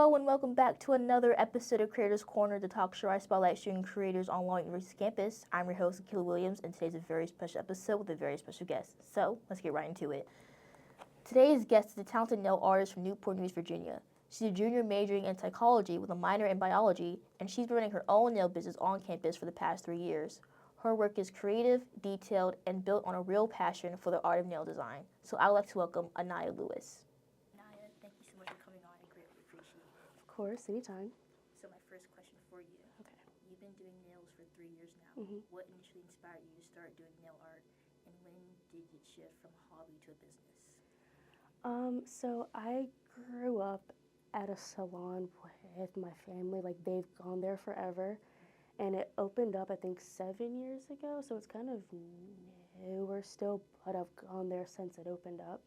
Hello and welcome back to another episode of Creators Corner, the talk show I spotlight student creators on Long University campus. I'm your host, Akila Williams, and today's a very special episode with a very special guest. So let's get right into it. Today's guest is a talented nail artist from Newport News, Virginia. She's a junior majoring in psychology with a minor in biology, and she's been running her own nail business on campus for the past 3 years. Her work is creative, detailed, and built on a real passion for the art of nail design. So I would like to welcome Aniya Lewis. Aniya, thank you so much for coming on. I greatly appreciate it. Of course, anytime. So my first question for you. Okay. You've been doing nails for 3 years now. Mhm. What initially inspired you to start doing nail art, and when did it shift from hobby to a business? So I grew up at a salon with my family. Like they've gone there forever, and it opened up I think 7 years ago. So it's kind of newer still, but I've gone there since it opened up.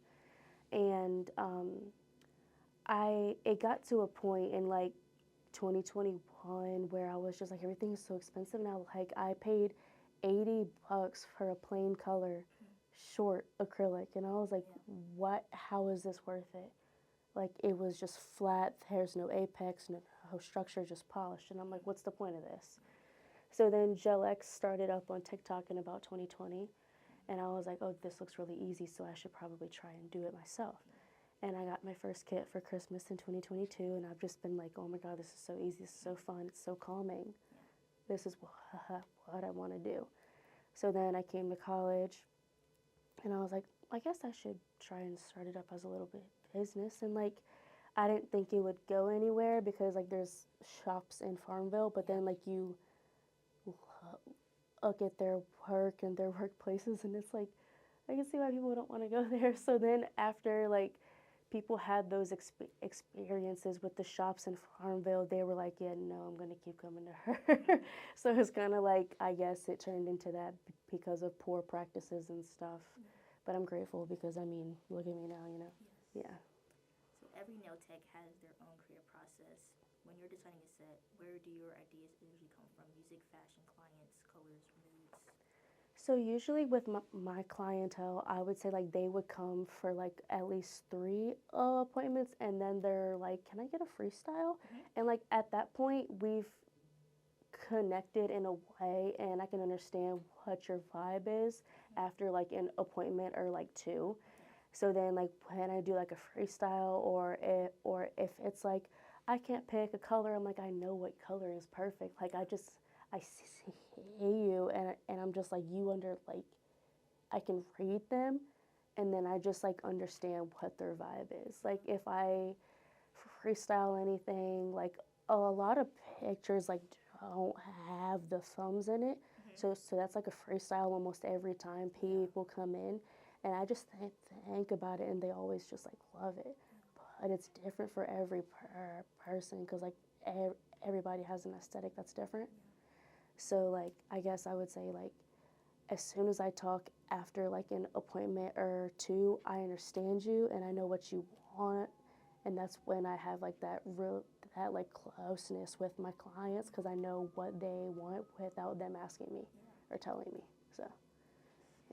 And it got to a point in like 2021 where I was just like everything is so expensive now. Like I paid $80 for a plain color short acrylic, and I was like, what? How is this worth it? Like it was just flat. There's no apex, no structure, just polished. And I'm like, what's the point of this? So then Gel X started up on TikTok in about 2020, and I was like, oh, this looks really easy, so I should probably try and do it myself. And I got my first kit for Christmas in 2022, and I've just been like, oh my God, this is so easy, this is so fun, it's so calming. This is what I want to do. So then I came to college, and I was like, I guess I should try and start it up as a little bit business. And like, I didn't think it would go anywhere because like there's shops in Farmville, but then like you look at their work and their workplaces, and it's like, I can see why people don't want to go there. So then after like people had those experiences with the shops in Farmville, they were like, yeah, no, I'm going to keep coming to her. So it's kind of like, I guess it turned into that because of poor practices and stuff. But I'm grateful because, I mean, look at me now, you know? Yes. Yeah. So every nail tech has their own creative process. When you're designing a set, where do your ideas usually come from? Music, fashion, clients, colors, moods? So usually with my clientele, I would say like they would come for like at least 3 appointments, and then they're like, can I get a freestyle? And like at that point, we've connected in a way, and I can understand what your vibe is after like an appointment or like 2. So then like when I do like a freestyle, or if it's like I can't pick a color, I'm like, I know what color is perfect. Like I see you, and I'm just like, you like I can read them, and then I just like understand what their vibe is. Like if I freestyle anything, like a lot of pictures like don't have the thumbs in it, so that's like a freestyle almost every time people come in, and I just think about it, and they always just like love it. But it's different for every person because like everybody has an aesthetic that's different. So like I guess I would say like as soon as I talk after like an appointment or 2, I understand you and I know what you want, and that's when I have like that like closeness with my clients because I know what they want without them asking me or telling me. So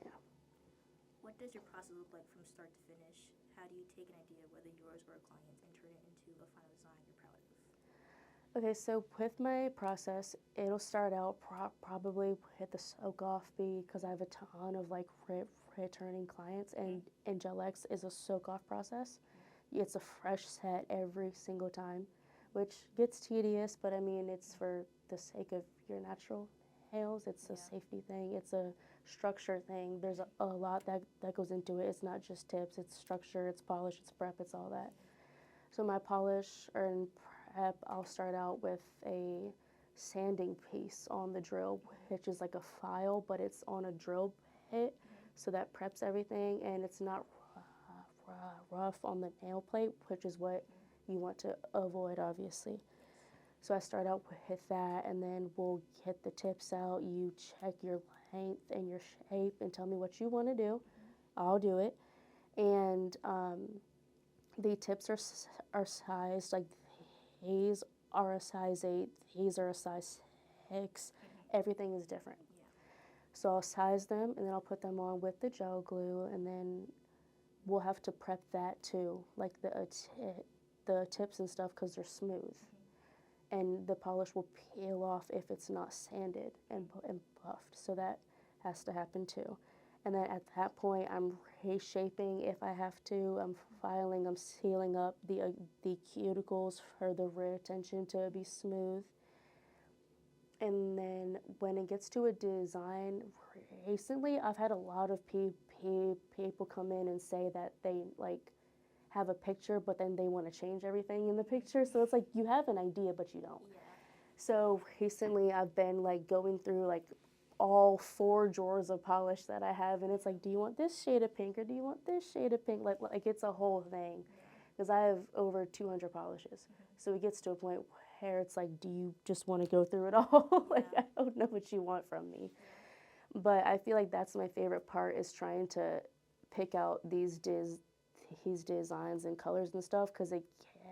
yeah. What does your process look like from start to finish? How do you take an idea, whether yours or a client's, and turn it into a final design you're proud of? Okay, so with my process, it'll start out probably with the soak off because I have a ton of like returning clients, and Gel X is a soak off process. It's a fresh set every single time, which gets tedious, but I mean, it's for the sake of your natural nails. It's a safety thing, it's a structure thing. There's a lot that goes into it. It's not just tips, it's structure, it's polish, it's prep, it's all that. So my polish and prep, I'll start out with a sanding piece on the drill, which is like a file, but it's on a drill bit, so that preps everything, and it's not rough on the nail plate, which is what you want to avoid, obviously. So I start out with that, and then we'll get the tips out. You check your length and your shape and tell me what you want to do. I'll do it. And the tips are sized, like these are a size 8, these are a size 6. Everything is different. So I'll size them, and then I'll put them on with the gel glue, and then we'll have to prep that too, like the the tips and stuff because they're smooth. And the polish will peel off if it's not sanded and buffed. So that has to happen too. And then at that point, I'm reshaping if I have to. I'm filing, I'm sealing up the cuticles for the retention to be smooth. And then when it gets to a design, recently I've had a lot of people come in and say that they like have a picture, but then they want to change everything in the picture. So it's like you have an idea, but you don't. Yeah. So recently I've been like going through like all 4 drawers of polish that I have, and it's like, do you want this shade of pink or do you want this shade of pink? Like it's a whole thing, because I have over 200 polishes. So it gets to a point where it's like, do you just want to go through it all? Like I don't know what you want from me. But I feel like that's my favorite part, is trying to pick out these designs and colors and stuff, because it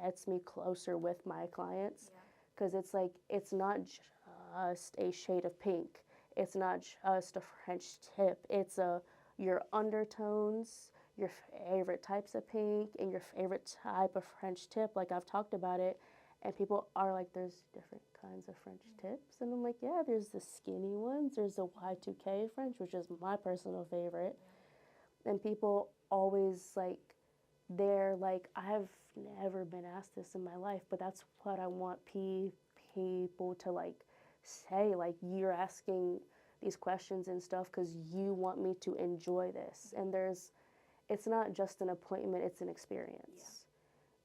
gets me closer with my clients. Because it's like, it's not just a shade of pink. It's not just a French tip. It's your undertones, your favorite types of pink, and your favorite type of French tip. Like I've talked about it, and people are like, there's different kinds of French tips. And I'm like, yeah, there's the skinny ones. There's the Y2K French, which is my personal favorite. And people always like, they're like, I've never been asked this in my life, but that's what I want people to like say. Like, you're asking these questions and stuff because you want me to enjoy this. And it's not just an appointment, it's an experience.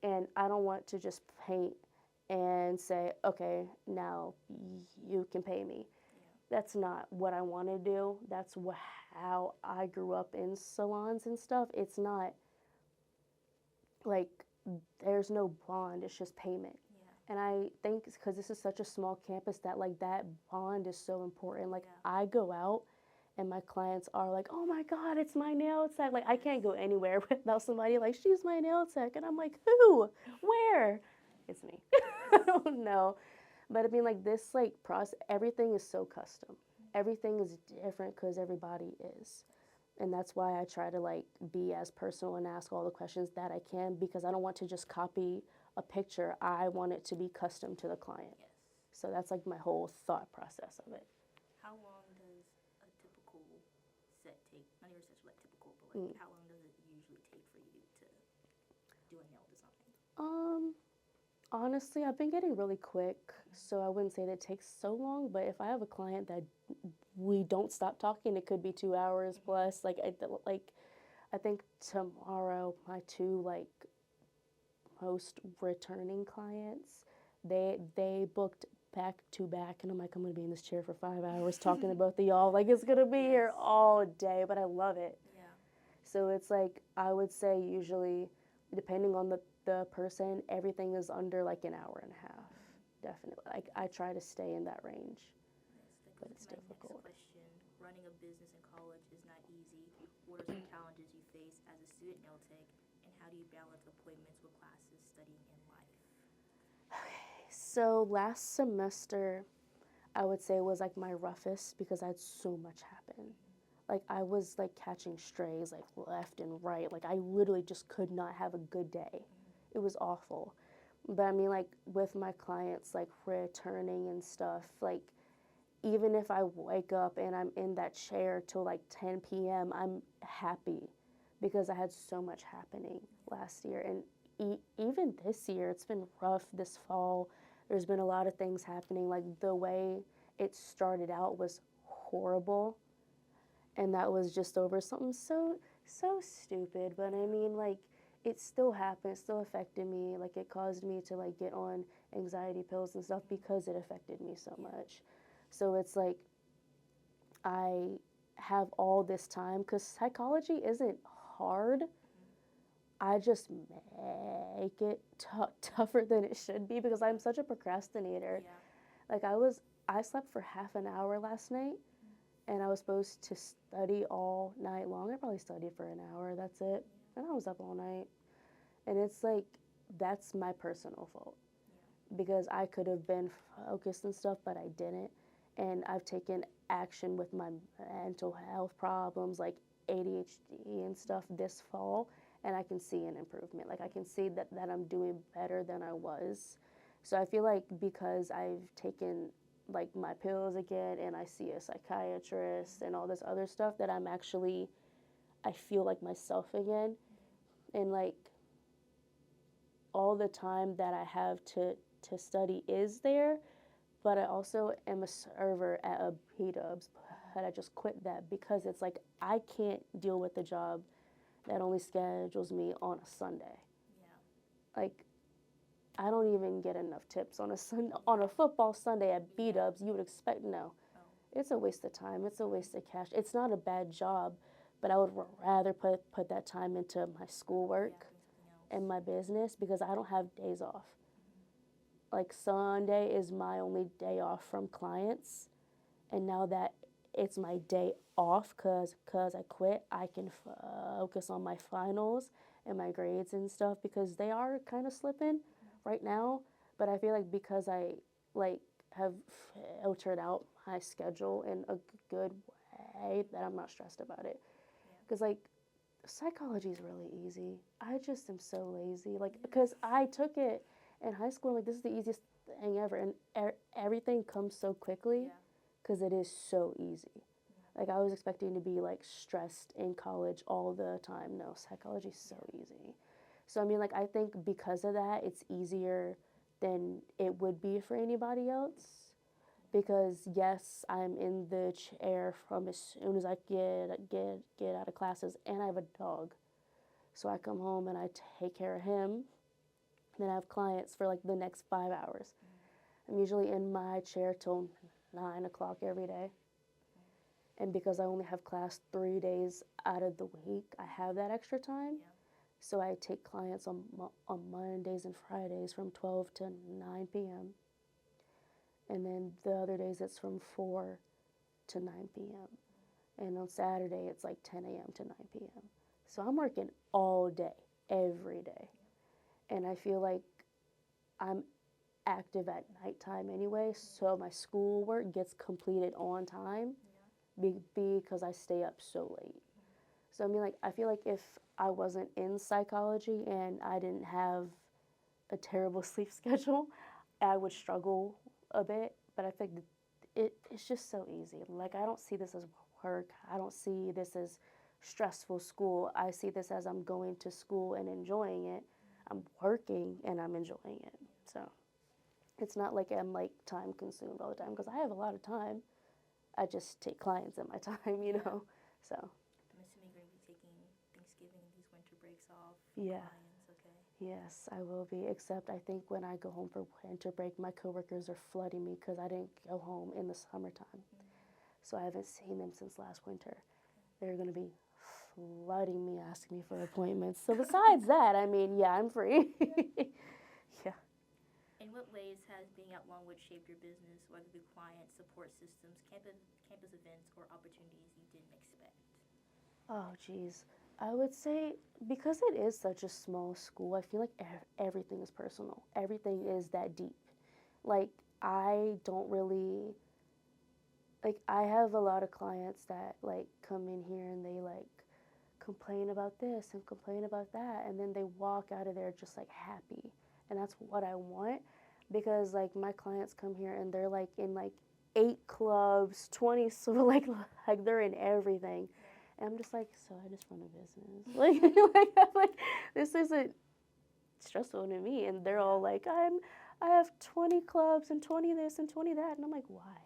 And I don't want to just paint and say, okay, now you can pay me. That's not what I want to do. That's how I grew up in salons and stuff. It's not like, there's no bond, it's just payment. And I think because this is such a small campus that like that bond is so important. Like I go out and my clients are like, oh my God, it's my nail tech. Like I can't go anywhere without somebody like, she's my nail tech. And I'm like, who? Where? It's me. I don't know. But I mean, like this like process, everything is so custom. Everything is different because everybody is. And that's why I try to like be as personal and ask all the questions that I can, because I don't want to just copy a picture. I want it to be custom to the client. So that's like my whole thought process of it. How long does a typical set take? Not even such like typical, but like how long does it usually take for you to do a nail design? Honestly, I've been getting really quick, so I wouldn't say that it takes so long. But if I have a client that we don't stop talking, it could be 2 hours plus. Like I think tomorrow my 2 like most returning clients, they booked back to back, and I'm like, I'm gonna be in this chair for 5 hours talking to both of y'all. Like it's gonna be here all day, but I love it. So it's like, I would say usually, depending on the person, everything is under like an hour and a half. Definitely. Like I try to stay in that range. But it's difficult. Next question. Running a business in college is not easy. What are some challenges you face as a student nail tech, and how do you balance appointments with classes, studying, and life? So last semester, I would say was like my roughest, because I had so much happen. Like I was like catching strays like left and right. Like I literally just could not have a good day. It was awful. But I mean, like with my clients like returning and stuff, like even if I wake up and I'm in that chair till like 10 p.m., I'm happy because I had so much happening last year. And even this year, it's been rough this fall. There's been a lot of things happening. Like the way it started out was horrible. And that was just over something so stupid. But I mean, like, it still happened. It still affected me. Like, it caused me to, like, get on anxiety pills and stuff because it affected me so much. So it's like, I have all this time, because psychology isn't hard. I just make it tougher than it should be, because I'm such a procrastinator. Like, I slept for half an hour last night, and I was supposed to study all night long. I probably studied for an hour, that's it. And I was up all night. And it's like, that's my personal fault. Because I could have been focused and stuff, but I didn't. And I've taken action with my mental health problems, like ADHD and stuff, this fall. and I can see an improvement. Like I can see that I'm doing better than I was. So I feel like because I've taken like my pills again and I see a psychiatrist and all this other stuff that I feel like myself again. And like all the time that I have to study is there, but I also am a server at a B-Dubs, but I just quit that because it's like I can't deal with the job that only schedules me on a Sunday. Yeah. Like I don't even get enough tips on on a football Sunday at B-Dubs. You would expect no. Oh. It's a waste of time. It's a waste of cash. It's not a bad job, but I would rather put that time into my schoolwork Yeah, and my business because I don't have days off. Like Sunday is my only day off from clients, and now that it's my day off cause I quit, I can focus on my finals and my grades and stuff because they are kind of slipping right now. But I feel like because I like have filtered out my schedule in a good way that I'm not stressed about it. Because like psychology is really easy. I just am so lazy. Like because I took it in high school. Like this is the easiest thing ever, and everything comes so quickly because it is so easy. Like I was expecting to be like stressed in college all the time. No, psychology is so easy. So I mean, like I think because of that, it's easier than it would be for anybody else. Because yes, I'm in the chair from as soon as I get out of classes, and I have a dog, so I come home and I take care of him. Then I have clients for like the next 5 hours. I'm usually in my chair till 9 o'clock every day. And because I only have class 3 days out of the week, I have that extra time. So I take clients on Mondays and Fridays from 12 to 9 p.m. And then the other days it's from 4 to 9 p.m. And on Saturday it's like 10 a.m. to 9 p.m. So I'm working all day, every day. And I feel like I'm active at nighttime anyway, so my schoolwork gets completed on time because I stay up so late. So I mean, like, I feel like if I wasn't in psychology and I didn't have a terrible sleep schedule, I would struggle a bit. But I think it's just so easy. Like, I don't see this as work. I don't see this as stressful school. I see this as I'm going to school and enjoying it. I'm working and I'm enjoying it. So it's not like I'm like time consumed all the time because I have a lot of time. I just take clients at my time, you know. So I'm assuming you're going to be taking Thanksgiving and these winter breaks off. Yeah. Clients, okay. yes, I will be. Except I think when I go home for winter break, my coworkers are flooding me because I didn't go home in the summertime. So I haven't seen them since last winter. They're going to be flooding me, asking me for appointments. So besides that, I mean, yeah, I'm free. Yeah. In what ways has being at Longwood shaped your business, whether through clients, support systems, campus events, or opportunities you didn't expect? Oh, geez. I would say because it is such a small school, I feel like everything is personal. Everything is that deep. Like, I don't really, like, I have a lot of clients that, like, come in here and they, like, complain about this and complain about that, and then they walk out of there just, like, happy. And that's what I want because, like, my clients come here and they're, like, in, like, 8 clubs, 20, so, like they're in everything. And I'm just like, so I just run a business. I'm like, this isn't stressful to me. And they're all like, I have 20 clubs and 20 this and 20 that. And I'm like, why?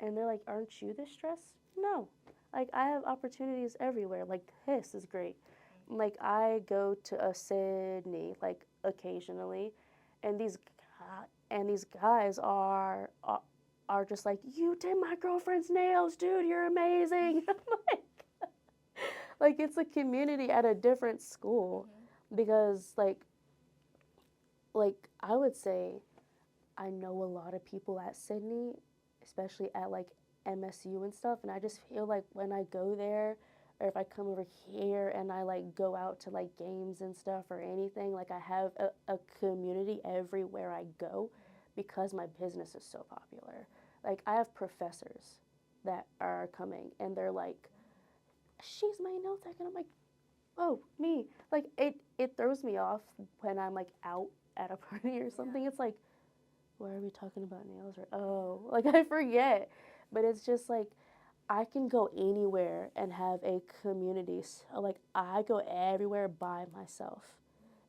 And they're like, aren't you this stressed? No. Like, I have opportunities everywhere. Like, this is great. Like, I go to a Sydney, like, occasionally. And these guys are just like, you did my girlfriend's nails, dude. You're amazing. I'm like it's a community at a different school because like I would say I know a lot of people at Sydney, especially at like MSU and stuff, and I just feel like when I go there or if I come over here and I like go out to like games and stuff or anything, like I have a community everywhere I go because my business is so popular. Like I have professors that are coming and they're like, she's my nail tech, and I'm like, oh, me. Like, it throws me off when I'm, like, out at a party or something. Yeah. It's like, why are we talking about nails? Or, oh, like, I forget. But it's just, like, I can go anywhere and have a community. So, like, I go everywhere by myself.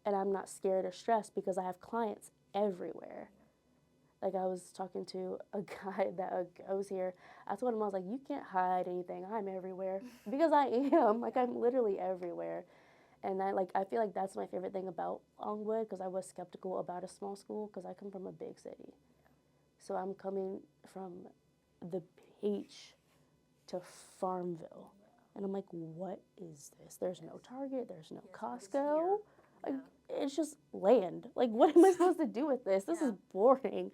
And I'm not scared or stressed because I have clients everywhere. Like, I was talking to a guy that goes here. I told him, I was like, you can't hide anything. I'm everywhere. Because I am. Like, I'm literally everywhere. And I feel like that's my favorite thing about Longwood, because I was skeptical about a small school because I come from a big city. So I'm coming from the beach to Farmville. And I'm like, what is this? There's no Target, there's no Yes, what is Costco. here? Like, it's just land. Like, what am I supposed to do with this? This is Yeah. boring.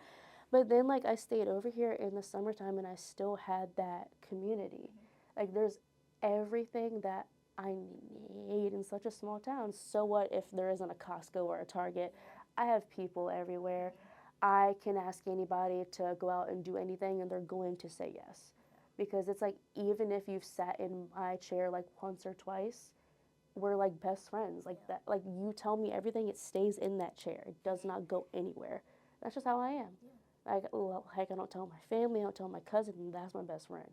But then, like, I stayed over here in the summertime and I still had that community. Like, there's everything that I need in such a small town. So what if there isn't a Costco or a Target? I have people everywhere. I can ask anybody to go out and do anything and they're going to say yes. Because it's like, even if you've sat in my chair like once or twice, we're like best friends. Like that, like you tell me everything, it stays in that chair. It does not go anywhere. That's just how I am. Like, heck, I don't tell my family, I don't tell my cousin, and that's my best friend.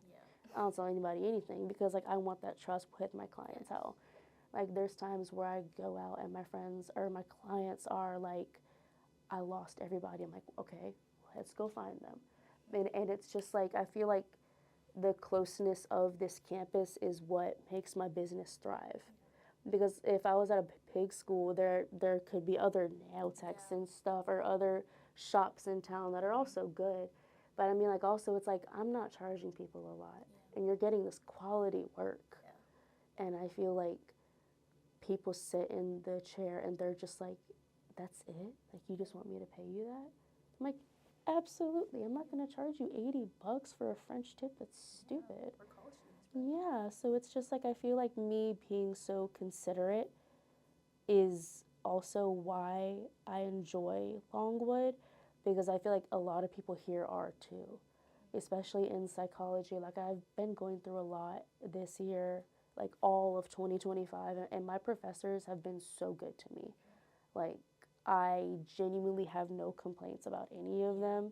I don't tell anybody anything because, like, I want that trust with my clientele. Like, there's times where I go out and my friends or my clients are like, I lost everybody. I'm like, okay, let's go find them. And it's just like, I feel like the closeness of this campus is what makes my business thrive. Because if I was at a big school, there could be other nail techs and stuff or other shops in town that are also good. But I mean, like, also, it's like, I'm not charging people a lot. And you're getting this quality work. And I feel like people sit in the chair and they're just like, that's it? Like, you just want me to pay you that? I'm like, absolutely. I'm not going to charge you $80 for a French tip. That's stupid. For college students. Yeah, so it's just like, I feel like me being so considerate is also why I enjoy Longwood, because I feel like a lot of people here are too, especially in psychology. Like, I've been going through a lot this year, like all of 2025, and my professors have been so good to me. Like, I genuinely have no complaints about any of them.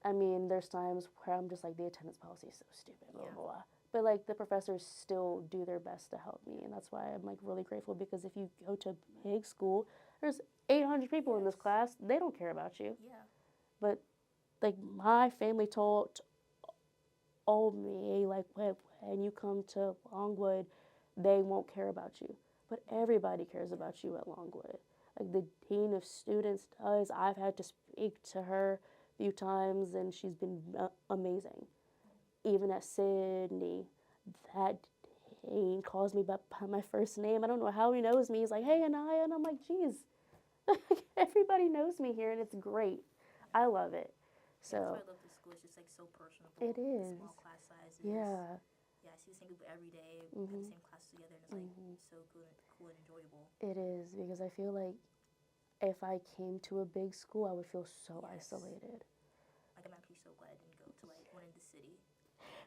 I mean, there's times where I'm just like, the attendance policy is so stupid, blah, blah, blah. But, like, the professors still do their best to help me, and that's why I'm, like, really grateful, because if you go to big school, there's 800 people in this class. They don't care about you. But, like, my family told me, like, when you come to Longwood, they won't care about you. But everybody cares about you at Longwood. Like, the dean of students does. I've had to speak to her a few times, and she's been amazing. Even at Sydney, that dean calls me by my first name. I don't know how he knows me. He's like, hey, Aniya. And I'm like, geez, everybody knows me here, and it's great. I love it. So, That's why I love this school. It's just like so personable. It is. Small class sizes. Yeah. Yeah, I see the same people every day. We have the same classes together, and it's like so cool and enjoyable. It is, because I feel like if I came to a big school, I would feel so isolated. Like, I'm actually so glad I didn't go to like one in the city.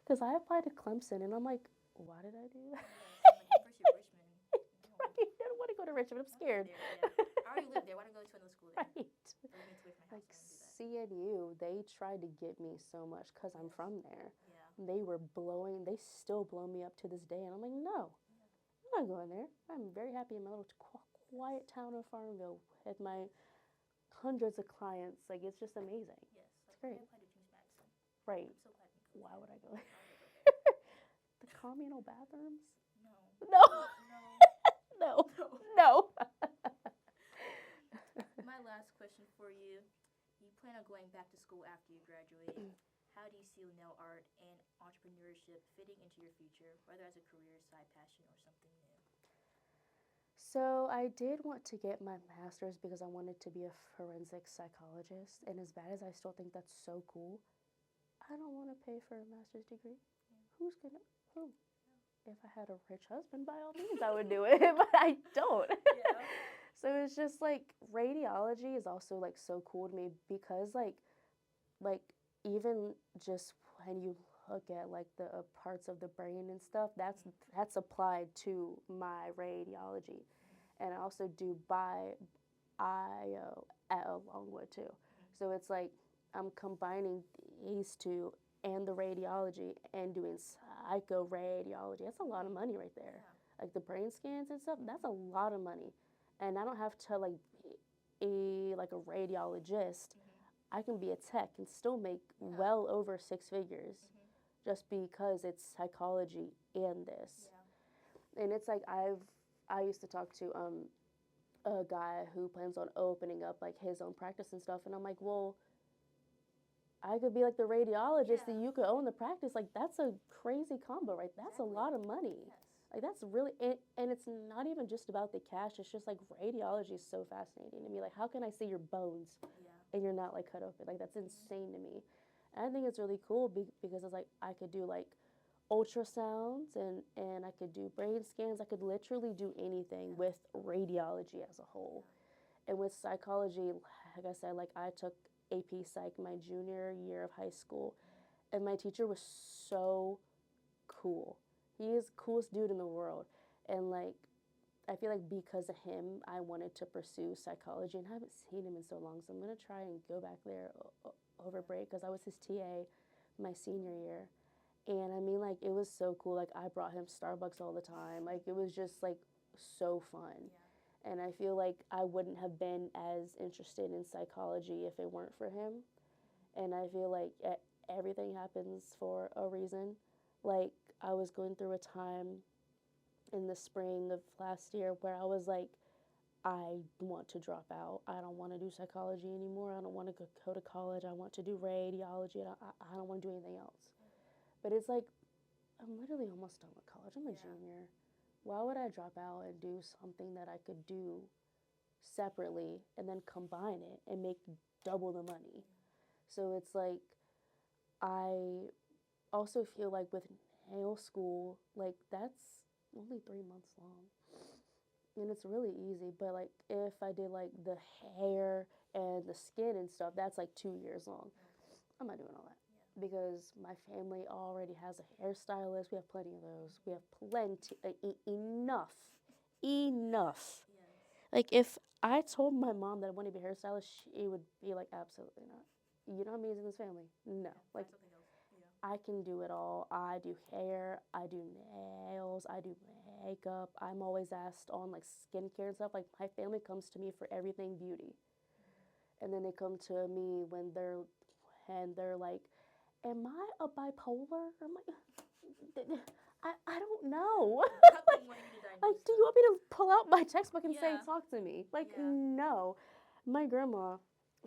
Because I applied to Clemson, and I'm like, why did I do that? Like, University of Richmond. No. I don't want to go to Richmond. I'm scared. I already live there. Why don't I go to another school there? Right. Or me to away from my Like, house, I don't do that. CNU, they tried to get me so much because I'm from there. Yeah. They still blow me up to this day. And I'm like, no, I'm not going there. I'm very happy in my little quiet town of Farmville with my hundreds of clients. Like, it's just amazing. Yes. It's great. I applied to James Madison. Right. I'm so glad I didn't go. Why would I go there? Why would I go there? The communal bathrooms? No. No. No. No. No. My last question for you. You plan on going back to school after you graduate. How do you see nail art and entrepreneurship fitting into your future, whether as a career, side passion, or something new? So I did want to get my master's because I wanted to be a forensic psychologist. And as bad as I still think that's so cool, I don't want to pay for a master's degree. Who? If I had a rich husband, by all means, I would do it, but I don't. So it's just like, radiology is also like so cool to me because like even just when you look at like the parts of the brain and stuff, that's applied to my radiology. And I also do bio at Longwood too. So it's like I'm combining these two and the radiology and doing psychoradiology. That's a lot of money right there. Like the brain scans and stuff, that's a lot of money. And I don't have to like be like a radiologist. I can be a tech and still make well over 6 figures just because it's psychology and this. And it's like I used to talk to a guy who plans on opening up like his own practice and stuff, and I'm like, well, I could be like the radiologist and you could own the practice. Like that's a crazy combo, right? That's a lot of money. Like that's really, and it's not even just about the cash. It's just like radiology is so fascinating to me. Like how can I see your bones and you're not like cut open? Like that's insane to me. And I think it's really cool because it's like I could do like ultrasounds and I could do brain scans. I could literally do anything with radiology as a whole. And with psychology, like I said, like I took AP Psych my junior year of high school, and my teacher was so cool. He is the coolest dude in the world, and like I feel like because of him, I wanted to pursue psychology, and I haven't seen him in so long, so I'm gonna try and go back there over break because I was his TA my senior year. And I mean, like, it was so cool. Like, I brought him Starbucks all the time. Like, it was just, like, so fun. And I feel like I wouldn't have been as interested in psychology if it weren't for him. And I feel like everything happens for a reason. Like, I was going through a time in the spring of last year where I was like, I want to drop out. I don't want to do psychology anymore. I don't want to go to college. I want to do radiology. I don't want to do anything else. But it's like, I'm literally almost done with college. I'm a junior. Why would I drop out and do something that I could do separately and then combine it and make double the money? So it's like, I also feel like with nail school, like that's only 3 months long. And it's really easy. But like if I did like the hair and the skin and stuff, that's like 2 years long. I'm not doing all that. Because my family already has a hairstylist. We have plenty of those. We have plenty, enough. Like if I told my mom that I want to be a hairstylist, she would be like, absolutely not. You know how many is in this family? No. Like I can do it all. I do hair, I do nails, I do makeup. I'm always asked on like skincare and stuff. Like my family comes to me for everything beauty. And then they come to me when they're like, am I a bipolar? I'm like, I don't know. Like, do you want me to pull out my textbook and say, talk to me? Like, no. My grandma,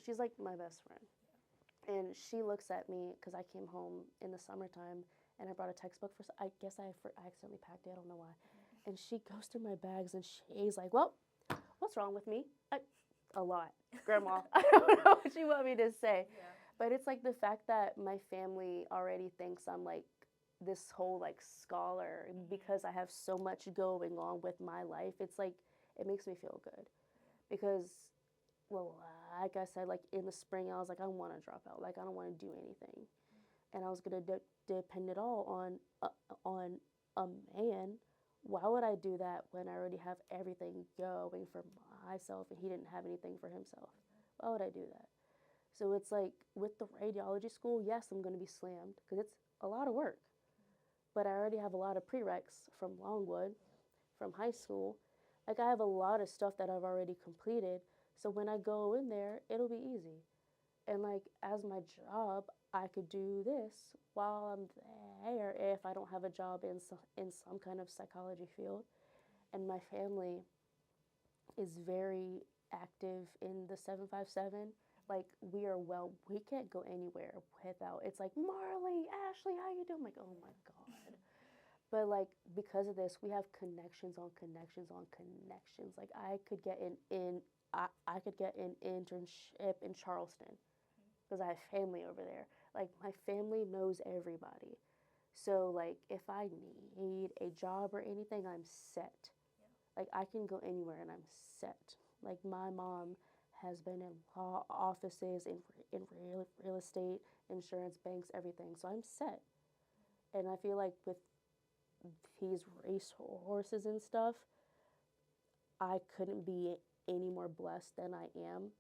she's like my best friend. And she looks at me, because I came home in the summertime, and I brought a textbook for, I guess I accidentally packed it, I don't know why. And she goes through my bags, and she's like, well, what's wrong with me? A lot, Grandma. I don't know what you want me to say. But it's like the fact that my family already thinks I'm like this whole like scholar because I have so much going on with my life. It's like, it makes me feel good because, well, like I said, like in the spring, I was like, I don't want to drop out. Like, I don't want to do anything. And I was going to depend it all on a man. Why would I do that when I already have everything going for myself and he didn't have anything for himself? Why would I do that? So it's like with the radiology school, yes, I'm going to be slammed because it's a lot of work. But I already have a lot of prereqs from Longwood, from high school. Like I have a lot of stuff that I've already completed. So when I go in there, it'll be easy. And like as my job, I could do this while I'm there if I don't have a job in some kind of psychology field. And my family is very active in the 757. Like we can't go anywhere without, it's like, Marley, Ashley, how you doing? I'm like, oh my God. But like, because of this, we have connections on connections on connections. Like I could get I could get an internship in Charleston because I have family over there. Like my family knows everybody. So like if I need a job or anything, I'm set. Like I can go anywhere and I'm set. Like my mom has been in law offices, in real estate, insurance, banks, everything. So I'm set. And I feel like with these race horses and stuff, I couldn't be any more blessed than I am,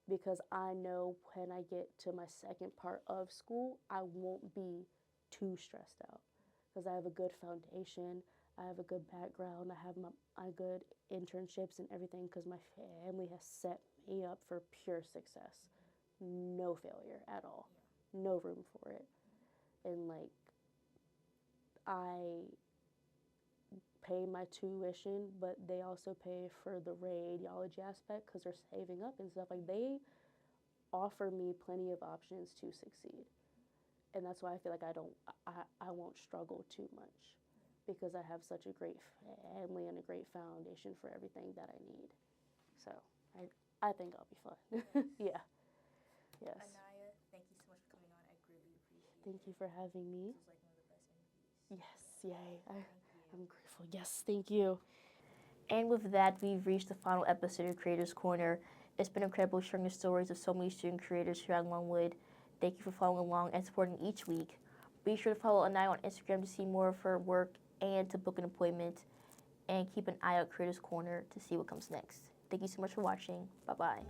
because I know when I get to my second part of school, I won't be too stressed out because I have a good foundation, I have a good background, I have my good internships and everything, because my family has set me up for pure success. No failure at all. No room for it. And like, I pay my tuition, but they also pay for the radiology aspect because they're saving up and stuff. Like, they offer me plenty of options to succeed. And that's why I feel like I won't struggle too much, because I have such a great family and a great foundation for everything that I need. So I think I'll be fine. Yeah. Yes. Aniya, thank you so much for coming on. I greatly appreciate it. Thank you for having me. This was like one of the best interviews. Yes, yay. Thank you. I'm grateful. Yes, thank you. And with that, we've reached the final episode of Creators Corner. It's been incredible sharing the stories of so many student creators here at Longwood. Thank you for following along and supporting each week. Be sure to follow Aniya on Instagram to see more of her work and to book an appointment. And keep an eye out Creators Corner to see what comes next. Thank you so much for watching. Bye-bye.